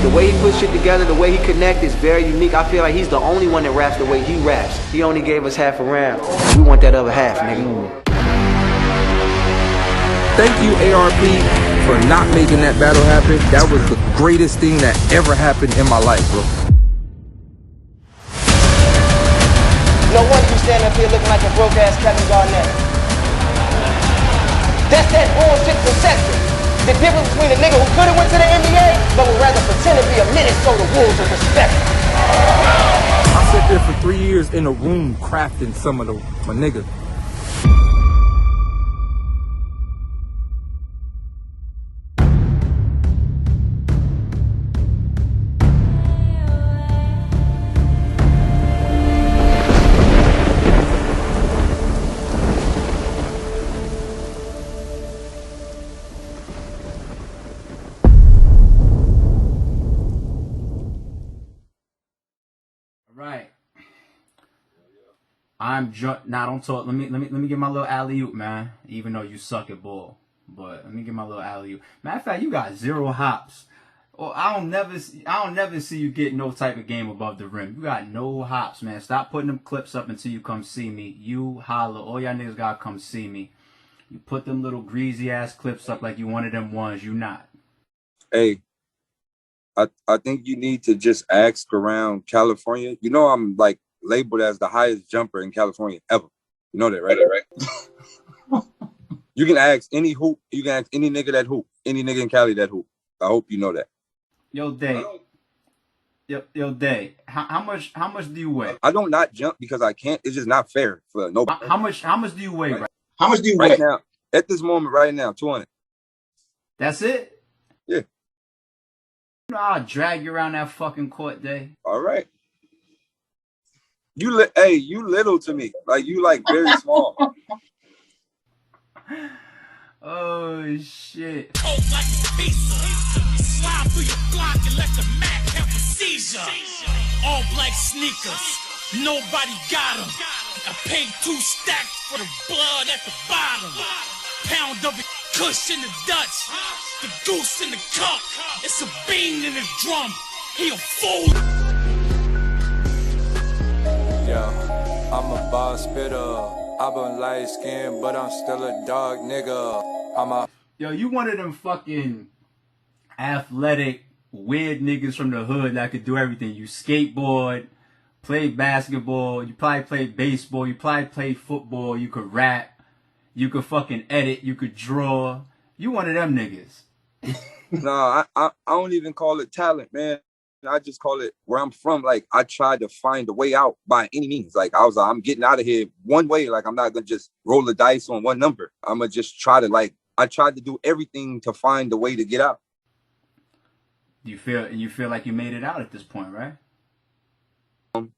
The way he puts shit together, the way he connects is very unique. I feel like he's the only one that raps the way he raps. He only gave us half a round. We want that other half, nigga. Thank you, ARP, for not making that battle happen. That was the greatest thing that ever happened in my life, bro. No wonder you stand up here looking like a broke-ass Kevin Garnett. That's that bullshit perception. The difference between a nigga who could have went to the NBA, but would rather pretend to be a Minnesota Wolves of respect. I sat there for 3 years in a room crafting some of my niggas. Right. Don't talk. Let me get my little alley-oop, man. Even though you suck at ball, but let me get my little alley-oop. Matter of fact, you got 0 hops. Or I don't never see you get no type of game above the rim. You got no hops, man. Stop putting them clips up until you come see me. You holler. All y'all niggas gotta come see me. You put them little greasy ass clips up like you one of them ones. You not. Hey, I think you need to just ask around California. You know, I'm like labeled as the highest jumper in California ever. You know that, right? You can ask any hoop. You can ask any nigga that hoop. Any nigga in Cali that hoop. I hope you know that. Yo, Day. Yo, Day. How much do you weigh? I don't not jump because I can't. It's just not fair for nobody. How much do you weigh? Right? How much do you Right weigh? now, at this moment, right now, 200. That's it? Yeah. You know I'll drag you around that fucking court, Day. All right. You little to me. Like you like very small. Oh shit. Cold like a pizza. Slide through your block and let the Mac have a seizure. All black sneakers. Nobody got them. I paid 2 stacks for the blood at the bottom. Pound of it, kush in the Dutch. The goose in the cup. It's a bean in the drum. He a fool. Yeah, I'm a boss spitter. I've been light skinned, but I'm still a dog nigga. Yo, you one of them fucking athletic, weird niggas from the hood that could do everything. You skateboard, play basketball, you probably play baseball, you probably play football, you could rap, you could fucking edit, you could draw. You one of them niggas. No, I don't even call it talent, man. I just call it where I'm from. Like I tried to find a way out by any means. Like I'm getting out of here one way. Like I'm not gonna just roll the dice on one number. I'm gonna just try to I tried to do everything to find a way to get out. You feel like you made it out at this point, right?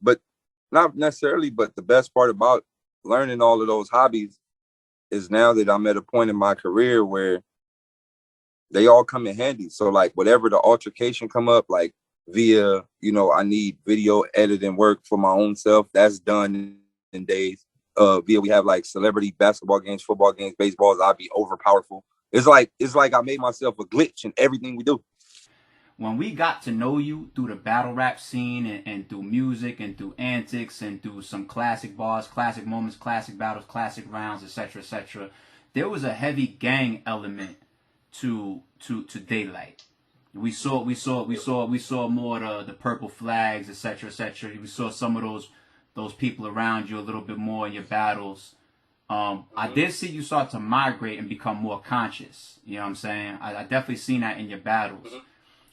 But not necessarily. But the best part about learning all of those hobbies is now that I'm at a point in my career where they all come in handy. So like whatever the altercation come up, like via, I need video editing work for my own self. That's done in days. Via we have like celebrity basketball games, football games, baseballs. I'll be over powerful. It's like I made myself a glitch in everything we do. When we got to know you through the battle rap scene and through music and through antics and through some classic bars, classic moments, classic battles, classic rounds, etc., there was a heavy gang element to Daylyt. We saw more of the purple flags, etc., etc. We saw some of those people around you a little bit more in your battles. I did see you start to migrate and become more conscious. You know what I'm saying? I definitely seen that in your battles.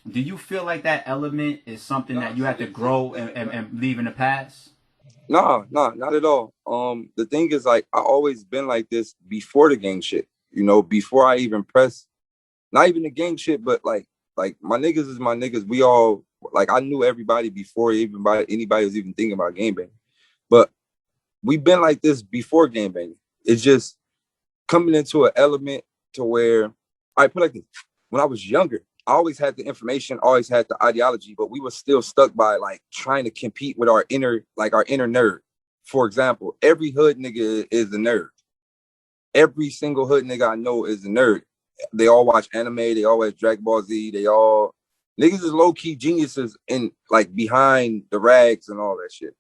Do you feel like that element is something that you had to grow and leave in the past? No, not at all. The thing is, like, I always been like this before the gang shit. Before I even press, not even the gang shit, but like my niggas is my niggas. We all, like, I knew everybody before anybody was even thinking about gangbanging. But we've been like this before gangbanging. It's just coming into an element to where, I put it like this. When I was younger, I always had the information, always had the ideology, but we were still stuck by like trying to compete with our inner nerd. For example, every hood nigga is a nerd. Every single hood nigga I know is a nerd. They all watch anime. They all watch Dragon Ball Z. They all Niggas is low-key geniuses in like behind the rags and all that shit.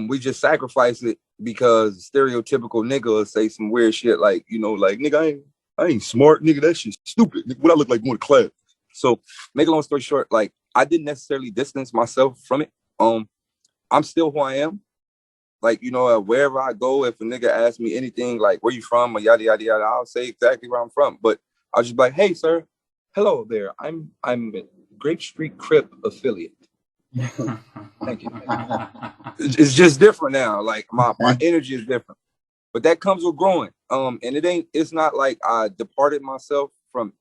We just sacrifice it because stereotypical nigga will say some weird shit like, you know, like, nigga, I ain't smart, nigga, that shit's stupid. Nigga, what I look like going to class. So, make a long story short, like, I didn't necessarily distance myself from it. I'm still who I am. Like, you know, wherever I go, if a nigga asks me anything, like, where you from, or yada, yada, yada, I'll say exactly where I'm from. But I'll just be like, hey, sir, hello there. I'm a Grape Street Crip affiliate. Thank you. It's just different now. Like, my energy is different. But that comes with growing. And it's not like I departed myself from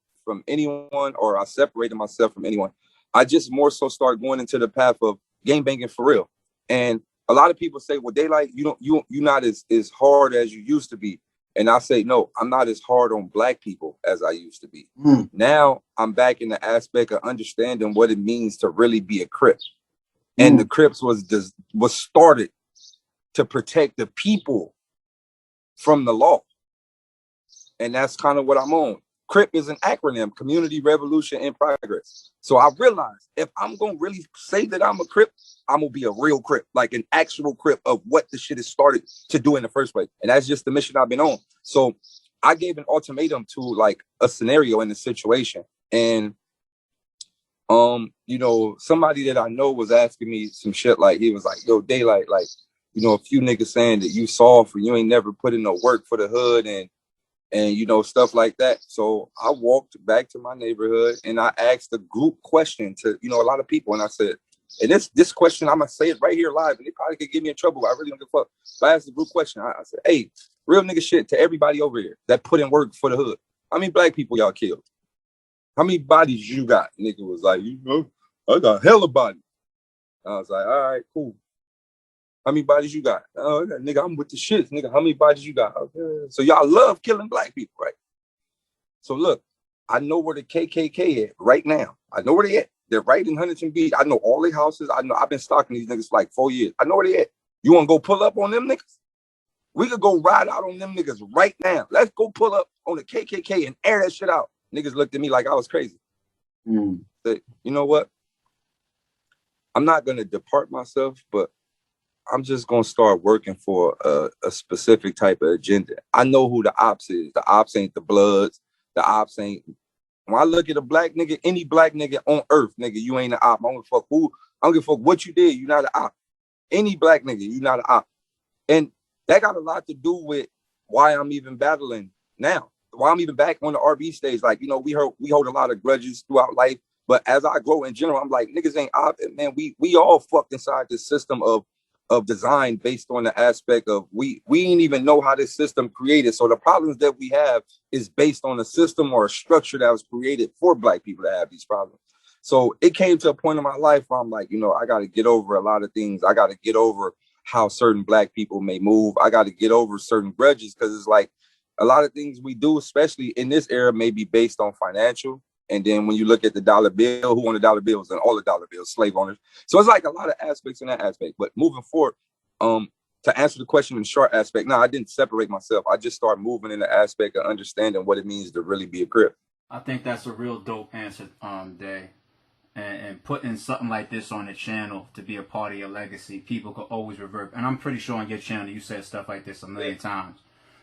anyone or I separated myself from anyone. I just more so start going into the path of game banging for real. And a lot of people say, well, Daylyt, you're not as hard as you used to be. And I say, no, I'm not as hard on black people as I used to be. Now I'm back in the aspect of understanding what it means to really be a Crip. And the Crips was started to protect the people from the law. And that's kind of what I'm on. CRIP is an acronym, Community Revolution in Progress. So I realized if I'm going to really say that I'm a CRIP, I'm going to be a real CRIP, like an actual CRIP of what the shit is started to do in the first place. And that's just the mission I've been on. So I gave an ultimatum to like a scenario in the situation. And, you know, somebody that I know was asking me some shit like, he was like, yo, Daylyt, like, you know, a few niggas saying that you soft or you ain't never put in no work for the hood and you know, stuff like that. So I walked back to my neighborhood and I asked a group question to, you know, a lot of people. And I said, and this question, I'm going to say it right here live and they probably could get me in trouble. I really don't give a fuck. But I asked the group question. I said, hey, real nigga shit to everybody over here that put in work for the hood. How many black people y'all killed? How many bodies you got? Nigga was like, you know, I got hella bodies. I was like, all right, cool. How many bodies you got? Oh, nigga, I'm with the shits. Nigga, how many bodies you got? Okay. So y'all love killing black people, right? So look, I know where the KKK at right now. I know where they at. They're right in Huntington Beach. I know all their houses. I know I've been stalking these niggas for like 4 years. I know where they at. You want to go pull up on them niggas? We could go ride out on them niggas right now. Let's go pull up on the KKK and air that shit out. Niggas looked at me like I was crazy. Said, you know what? I'm not going to depart myself, but I'm just going to start working for a specific type of agenda. I know who the ops is. The ops ain't the Bloods. The ops ain't. When I look at a black nigga, any black nigga on earth, nigga, you ain't an op. I don't give a fuck who. I don't give a fuck what you did. You're not an op. Any black nigga, you're not an op. And that got a lot to do with why I'm even battling now. Why I'm even back on the RB stage. Like, you know, we hold a lot of grudges throughout life. But as I grow in general, I'm like, niggas ain't op. Man, we all fucked inside this system of design based on the aspect of we didn't even know how this system created. So the problems that we have is based on a system or a structure that was created for black people to have these problems. So it came to a point in my life where I'm like, you know, I got to get over a lot of things. I got to get over how certain black people may move. I got to get over certain grudges because it's like a lot of things we do, especially in this era, may be based on financial. And then when you look at the dollar bill, who won the dollar bills and all the dollar bills, slave owners. So it's like a lot of aspects in that aspect. But moving forward, to answer the question in short aspect, no, I didn't separate myself. I just started moving in the aspect of understanding what it means to really be a Crip. I think that's a real dope answer, Day. And putting something like this on the channel to be a part of your legacy, people could always revert. And I'm pretty sure on your channel you said stuff like this a million times.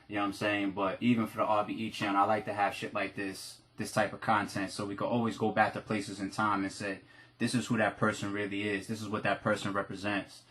You know what I'm saying? But even for the RBE channel, I like to have shit like this type of content, so we could always go back to places in time and say, this is who that person really is. This is what that person represents.